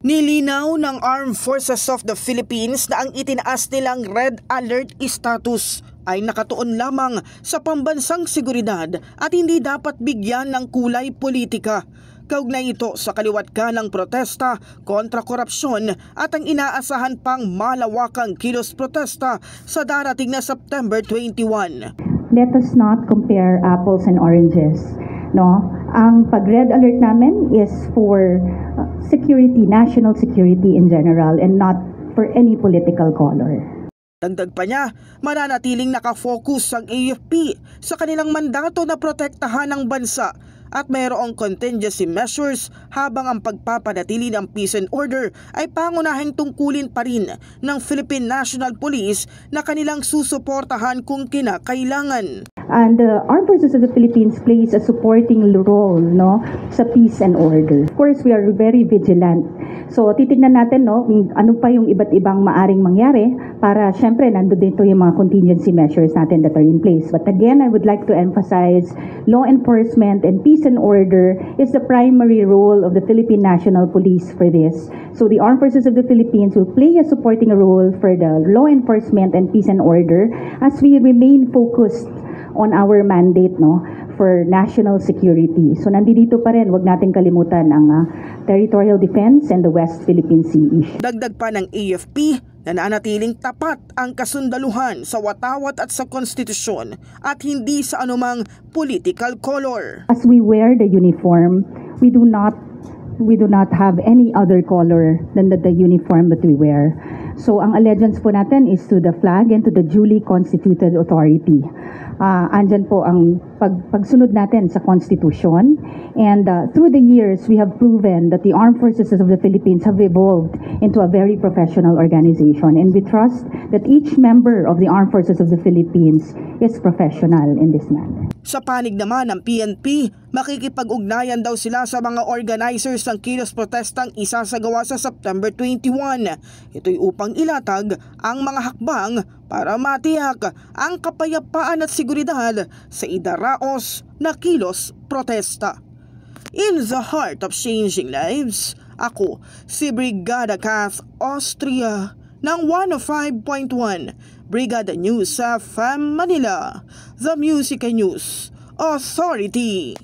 Nilinaw ng Armed Forces of the Philippines na ang itinaas nilang Red Alert status ay nakatuon lamang sa pambansang seguridad at hindi dapat bigyan ng kulay politika. Kaugnay ito sa kaliwat-ganang protesta kontra korupsyon at ang inaasahan pang malawakang kilos protesta sa darating na September 21. Let us not compare apples and oranges. No, ang pag-red alert namin is for security, national security in general, and not for any political color. Dagdag pa niya, mananatiling nakafocus ang AFP sa kanilang mandato na protektahan ang bansa at mayroong contingency measures habang ang pagpapanatili ng peace and order ay pangunahing tungkulin pa rin ng Philippine National Police na kanilang susuportahan kung kinakailangan. And the Armed Forces of the Philippines plays a supporting role, no, sa peace and order. Of course, we are very vigilant. So titignan natin, no, ano pa yung iba't ibang maaring mangyari para syempre nando dito yung mga contingency measures natin that are in place. But again, I would like to emphasize law enforcement and peace and order is the primary role of the Philippine National Police for this. So the Armed Forces of the Philippines will play a supporting role for the law enforcement and peace and order as we remain focused on our mandate, no, for national security. So nandito pa rin, wag natin kalimutan ang territorial defense and the West Philippine Sea issue. Dagdag pa ng AFP, nananatiling tapat ang kasundaluhan sa watawat at sa konstitusyon at hindi sa anumang political color. As we wear the uniform, we do not have any other color than the uniform that we wear. So ang allegiance po natin is to the flag and to the duly constituted authority. Andyan po ang pagsunod natin sa Constitution. And through the years, we have proven that the Armed Forces of the Philippines have evolved into a very professional organization. And we trust that each member of the Armed Forces of the Philippines is professional in this manner. Sa panig naman ng PNP, makikipag-ugnayan daw sila sa mga organizers ng kilos protestang isasagawa sa September 21. Ito'y upang ilatag ang mga hakbang para matiyak ang kapayapaan at seguridad sa idaraos na kilos protesta. In the heart of changing lives, ako si Brigada Kath Austria ng 105.1 Brigada News sa FM Manila, The Music and News Authority.